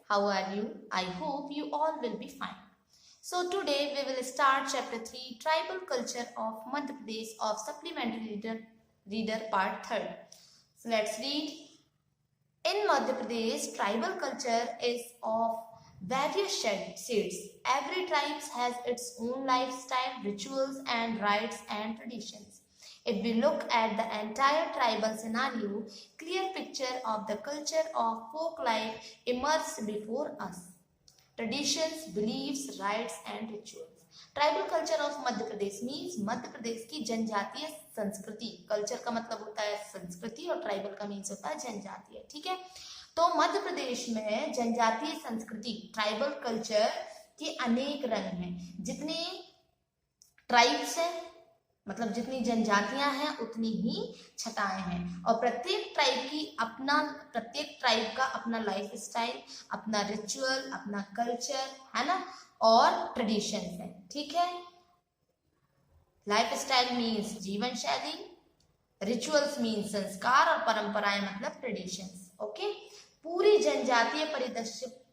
How are you? I hope you all will be fine. So today we will start chapter 3 Tribal Culture of Madhya Pradesh of Supplementary Reader Part 3. So let's read. In Madhya Pradesh, tribal culture is of various shades. Every tribe has its own lifestyle, rituals and rites and traditions. If we look at the entire tribal scenario, clear picture of the culture of folk life emerges before us. Traditions, beliefs, rites and rituals. Tribal culture of Madhya Pradesh means Madhya Pradesh की जनजातीय संस्कृति. Culture का मतलब होता है संस्कृति और tribal का मीन्स होता है जनजातीय. ठीक है, तो मध्य प्रदेश में जनजातीय संस्कृति ट्राइबल कल्चर के अनेक रंग हैं. जितने ट्राइब्स हैं मतलब जितनी जनजातियां हैं उतनी ही छटाएं हैं और प्रत्येक ट्राइब का अपना लाइफ स्टाइल, अपना रिचुअल, अपना कल्चर है ना, और ट्रेडिशंस है. ठीक है, लाइफ स्टाइल मीन्स जीवन शैली, रिचुअल्स मीन्स संस्कार और परंपराएं मतलब ट्रेडिशंस. ओके, पूरी जनजातीय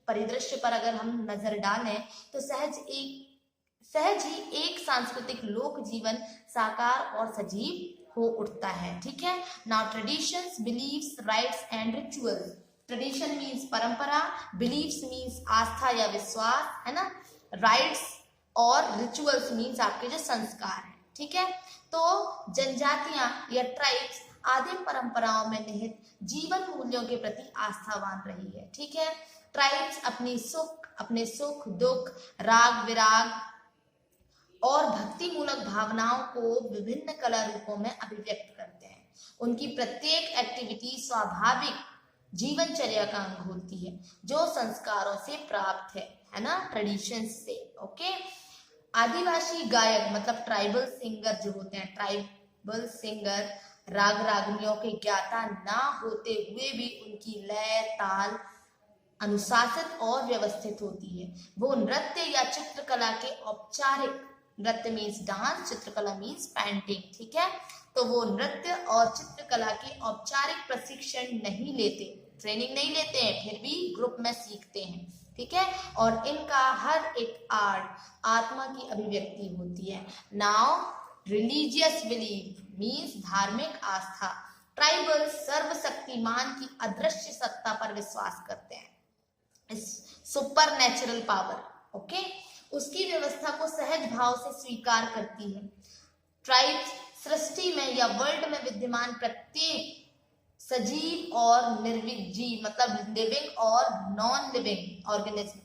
परिदृश्य पर अगर हम नजर डालें तो सहज ही एक सांस्कृतिक लोक जीवन साकार और सजीव हो उठता है. ठीक है, now traditions, believes, rites and rituals. Tradition means परंपरा, बिलीव्स मीन्स आस्था या विश्वास है ना, राइट्स और रिचुअल्स मीन्स आपके जो संस्कार है. ठीक है, तो जनजातियां या ट्राइब्स आदिम परंपराओं में निहित जीवन मूल्यों के प्रति आस्थावान रही है. ठीक है, ट्राइब्स अपने सुख दुख, राग विराग और भक्ति मूलक भावनाओं को विभिन्न कला रूपों में अभिव्यक्त करते हैं. उनकी प्रत्येक एक्टिविटी स्वाभाविक जीवनचर्या का अंग होती है जो संस्कारों से प्राप्त है ना, ट्रेडिशंस से. ओके, आदिवासी गायक मतलब ट्राइबल सिंगर जो होते हैं, ट्राइबल सिंगर राग रागनियों के ज्ञाता ना होते हुए भी उनकी लय ताल अनुशासित और व्यवस्थित होती है. वो नृत्य या चित्रकला के औपचारिक, नृत्य मीन्स डांस, चित्रकला मीन्स पेंटिंग. ठीक है, तो वो नृत्य और चित्रकला के औपचारिक प्रशिक्षण नहीं लेते, ट्रेनिंग नहीं लेते हैं, फिर भी ग्रुप में सीखते हैं. ठीक है, और इनका हर एक आर्ट आत्मा की अभिव्यक्ति होती है. नाउ रिलीजियस बिलीफ मीन्स धार्मिक आस्था. ट्राइबल सर्वशक्तिमान की अदृश्य सत्ता पर विश्वास करते हैं, सुपर नेचुरल पावर. ओके, उसकी व्यवस्था को सहज भाव से स्वीकार करती है. ट्राइब्स सृष्टि में या वर्ल्ड में विद्यमान प्रत्येक सजीव और निर्जीव मतलब लिविंग और नॉन लिविंग ऑर्गेनिज्म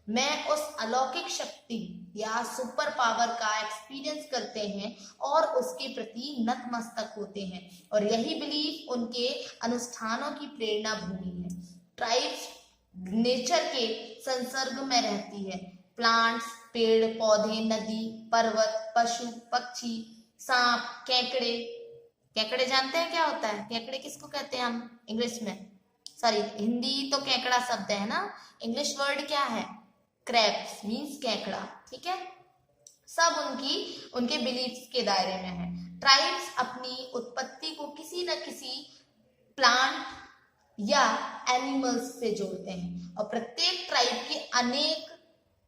में उस अलौकिक शक्ति या सुपर पावर का एक्सपीरियंस करते हैं और उसके प्रति नतमस्तक होते हैं, और यही बिलीफ उनके अनुष्ठानों की प्रेरणा भूमि है. ट्राइब्स नेचर के संसर्ग में रहती है. प्लांट्स, पेड़ पौधे, नदी, पर्वत, पशु पक्षी, सांप, केकड़े जानते हैं क्या होता है? केकड़े किसको कहते हैं हम इंग्लिश में? सॉरी, हिंदी तो केकड़ा शब्द है ना, इंग्लिश वर्ड क्या है? क्रैब्स मीन्स केकड़ा. ठीक है, सब उनके बिलीफ्स के दायरे में है. ट्राइब्स अपनी उत्पत्ति को किसी न किसी प्लांट या एनिमल्स से जोड़ते हैं, और प्रत्येक ट्राइब के अनेक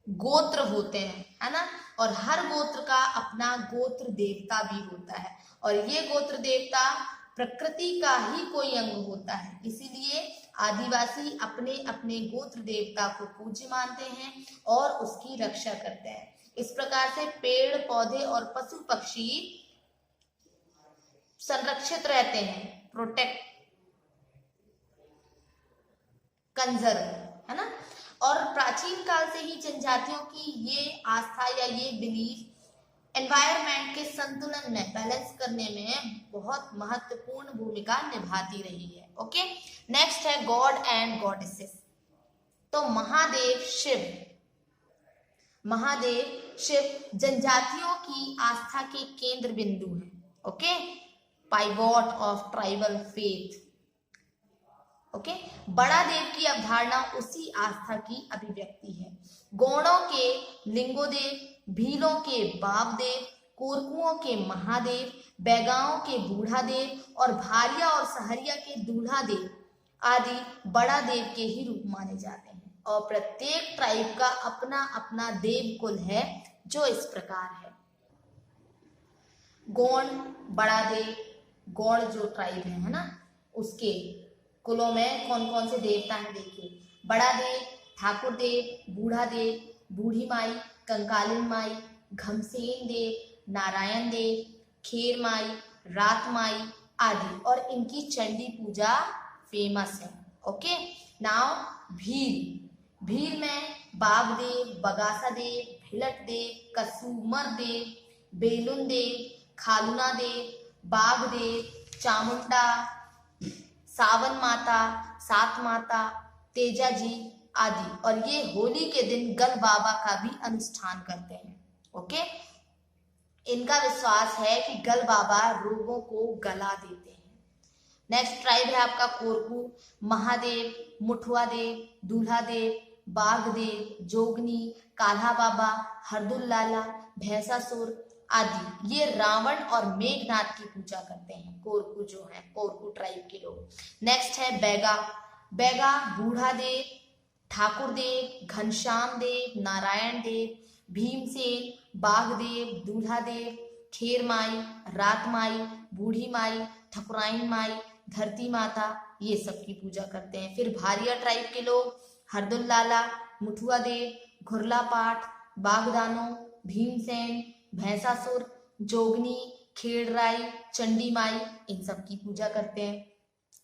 गोत्र होते हैं है ना, और हर गोत्र का अपना गोत्र देवता भी होता है, और ये गोत्र देवता प्रकृति का ही कोई अंग होता है. इसीलिए आदिवासी अपने अपने गोत्र देवता को पूज्य मानते हैं और उसकी रक्षा करते हैं. इस प्रकार से पेड़ पौधे और पशु पक्षी संरक्षित रहते हैं, प्रोटेक्ट, कंजर्व है ना. और प्राचीन काल से ही जनजातियों की ये आस्था या ये बिलीफ एनवायरनमेंट के संतुलन में, बैलेंस करने में बहुत महत्वपूर्ण भूमिका निभाती रही है. ओके, नेक्स्ट है गॉड एंड गॉडेसेस. तो महादेव शिव जनजातियों की आस्था के केंद्र बिंदु है. Okay, pivot of tribal faith. Okay, बड़ा देव की अवधारणा उसी आस्था की अभिव्यक्ति है. गौड़ों के लिंगोदेव, भीलों के बाबदेव, कोरकुओं के महादेव, बैगाओं के बूढ़ा देव और भारिया और सहरिया के दूल्हा देव आदि बड़ा देव के ही रूप माने जाते हैं. और प्रत्येक ट्राइब का अपना अपना देव कुल है जो इस प्रकार है। गोंड बड़ा देव, गौड़ जो ट्राइब है ना, उसके कुलों में कौन कौन से देवता हैं देखिए। बड़ा देव, ठाकुर देव, बूढ़ा देव, बूढ़ी माई, कंकालिन माई, घमसेन देव, नारायण देव, खेर माई, रात माई आदि, और इनकी चंडी पूजा फेमस है। Okay, now Bhil. भील में बाग देव, बगासा देव, भिलट देव, कसूमर देव, बेलुन देव, खालुना देव, बाग देव, चामुंडा, सावन माता, सात माता, तेजाजी आदि, और ये होली के दिन गल बाबा का भी अनुष्ठान करते हैं। ओके, इनका विश्वास है कि गल बाबा रोगों को गला देते हैं। नेक्स्ट ट्राइब है आपका कोरकू। महादेव, मुठुआ देव, दूल्हा देव, बाघ देव, जोगनी, काल्हा बाबा, हरदुल लाला, भैंसासुर आदि, ये रावण और मेघनाथ की पूजा करते हैं। कोरकू जो है, कोरकू ट्राइब के लोग। नेक्स्ट है बैगा। बैगा बूढ़ा देव, ठाकुर देव, घनश्याम देव, नारायण देव, भीमसेन, बाघ देव, दूल्हा देव, खेर माई, रात माई, बूढ़ी माई, ठकुराइन माई, धरती माता, ये सब की पूजा करते हैं। फिर भारिया ट्राइब के लोग हरदुल लाला, मुठुआ देव, घुरला पाठ, बागदानो, भीमसेन, भैंसासुर, जोगनी, खेड़राई, चंडी माई, इन सब की पूजा करते हैं।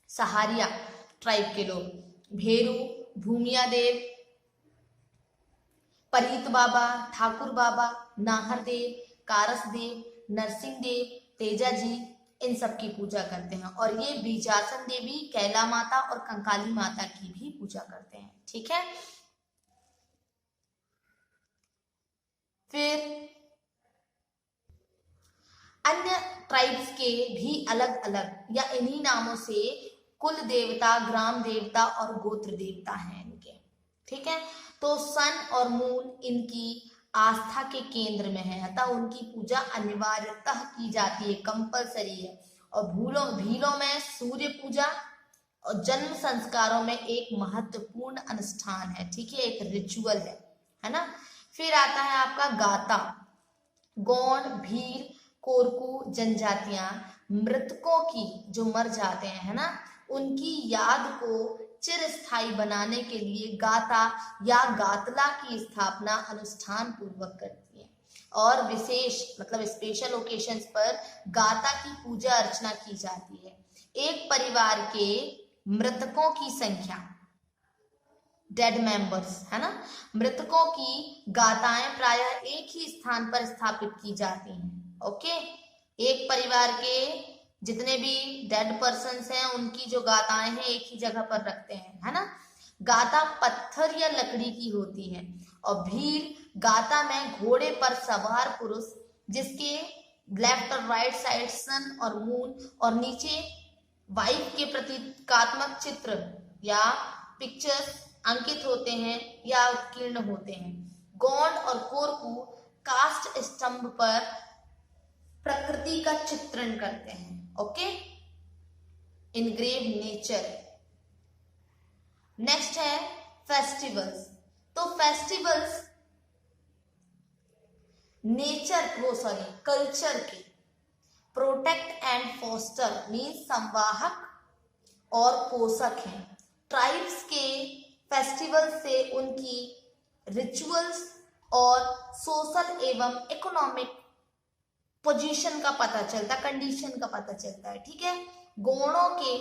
सहारिया ट्राइब के लोग भेरू, भूमिया देव, परीत बाबा, ठाकुर बाबा, नाहर देव, कारस देव, नरसिंह देव, तेजाजी, इन सब की पूजा करते हैं। और ये बीजासन देवी, कैला माता और कंकाली माता की भी पूजा करते हैं। ठीक है, फिर अन्य ट्राइब्स के भी अलग अलग या इन्हीं नामों से कुल देवता, ग्राम देवता और गोत्र देवता हैं इनके। ठीक है, तो सन और मून इनकी आस्था के केंद्र में है, अतः उनकी पूजा अनिवार्यतः की जाती है, कंपलसरी है। और भीलों में सूर्य पूजा और जन्म संस्कारों में एक महत्वपूर्ण अनुष्ठान है। ठीक है, एक रिचुअल है ना। फिर आता है आपका गाता। गोंड, भील, कोरकू जनजातियां मृतकों की, जो मर जाते हैं है ना, उनकी याद को चिरस्थायी बनाने के लिए गाता या गातला की स्थापना अनुष्ठान पूर्वक करती है। और विशेष मतलब स्पेशल ओकेशंस पर गाता की पूजा अर्चना की जाती है। एक परिवार के मृतकों की संख्या, डेड मेंबर्स है ना, मृतकों की गाताएं प्रायः एक ही स्थान पर स्थापित की जाती हैं। ओके, एक परिवार के जितने भी डेड पर्सन्स हैं उनकी जो गाताएं हैं एक ही जगह पर रखते हैं, है ना। गाता पत्थर या लकड़ी की होती है। और भील गाता में घोड़े पर सवार पुरुष, जिसके लेफ्ट और राइट साइड सन और मून और नीचे वाइफ के प्रतीकात्मक चित्र या पिक्चर्स अंकित होते हैं या उत्कीर्ण होते हैं। गोंड और कोरकू कास्ट स्तंभ पर प्रकृति का चित्रण करते हैं। Okay, engrave nature. नेक्स्ट है फेस्टिवल्स। तो फेस्टिवल्स कल्चर के प्रोटेक्ट एंड फोस्टर मीन्स संवाहक और पोषक हैं। ट्राइब्स के फेस्टिवल से उनकी रिचुअल्स और सोशल एवं इकोनॉमिक पोजीशन का पता चलता, कंडीशन का पता चलता है। ठीक है, गोंडों के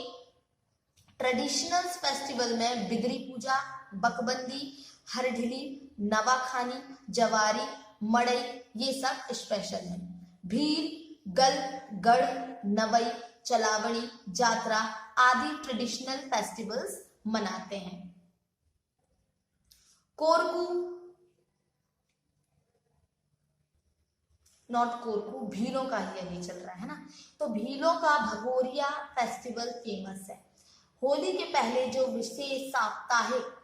ट्रेडिशनल फेस्टिवल में बिदरी पूजा, बकबंदी, हरढिली, नवाखानी, जवारी, मड़ई, ये सब स्पेशल है। भील, गल, गढ़, नवई, चलावड़ी, जात्रा आदि ट्रेडिशनल फेस्टिवल्स मनाते हैं। कोरकू, नॉट कोरकू, भीलों का ही अभी चल रहा है ना। तो भीलों का भगोरिया फेस्टिवल फेमस है। होली के पहले जो विशेष साप्ताहिक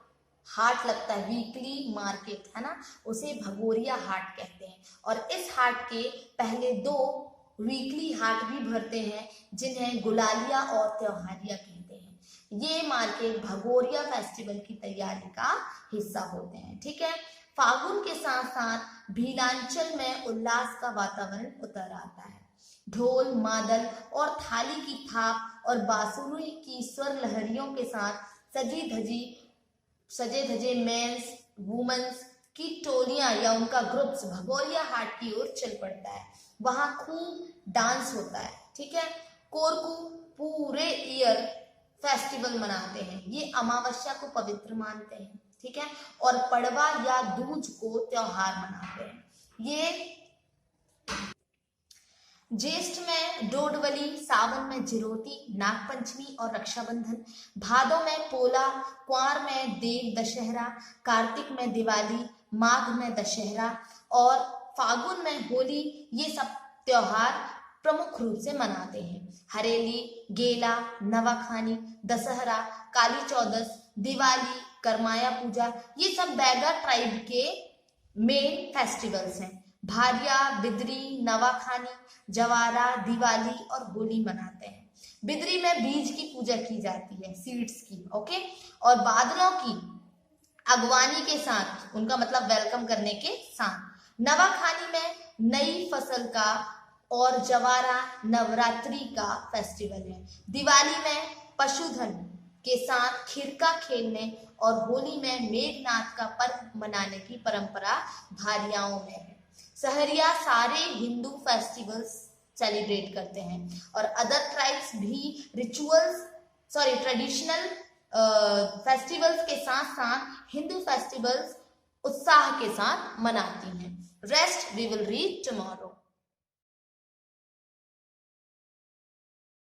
हाट लगता है, वीकली मार्केट है ना, उसे भगोरिया हाट कहते हैं। और इस हाट के पहले 2 वीकली हाट भी भरते हैं, जिन्हें गुलालिया और त्योहारिया कहते हैं। ये मार्केट भगोरिया फेस्टिवल की तैयारी का हिस्सा होते हैं। ठीक है, फागुन के साथ साथ भीलांचल में उल्लास का वातावरण उतर आता है। ढोल, मादल और थाली की थाप और बांसुरी की स्वर लहरियों के साथ सजे धजे मेंस वुमेन्स की टोलियां या उनका ग्रुप्स भगोरिया हाट की ओर चल पड़ता है। वहां खूब डांस होता है। ठीक है, कोरकू पूरे ईयर फेस्टिवल मनाते हैं। ये अमावस्या को पवित्र मानते हैं। ठीक है, और पड़वा या दूज को त्योहार मनाते हैं। ये ज्येष्ठ में डोडवली, सावन में जिरोती, नागपंचमी और रक्षाबंधन, भादों में पोला, कुंवर में देव दशहरा, कार्तिक में दिवाली, माघ में दशहरा और फागुन में होली, ये सब त्योहार प्रमुख रूप से मनाते हैं। हरेली, गेला, नवाखानी, दशहरा, काली चौदस, दिवाली, करमाया पूजा, ये सब बैगा ट्राइब के मेन फेस्टिवल्स हैं। भारिया, बिदरी, नवाखानी, जवारा, दिवाली और होली मनाते हैं। बिदरी में बीज की पूजा की जाती है, सीड्स की, ओके, और बादलों की अगवानी के साथ, उनका मतलब वेलकम करने के साथ। नवाखानी में नई फसल का और जवारा नवरात्रि का फेस्टिवल है। दिवाली में पशुधन के साथ खिरका खेलने और होली में मेघनाथ का पर्व मनाने की परंपरा भारियाओं में है। सहरिया सारे हिंदू फेस्टिवल्स सेलिब्रेट करते हैं और अदर ट्राइब्स भी ट्रेडिशनल फेस्टिवल्स के साथ साथ हिंदू फेस्टिवल्स उत्साह के साथ मनाती हैं। Rest we will read tomorrow.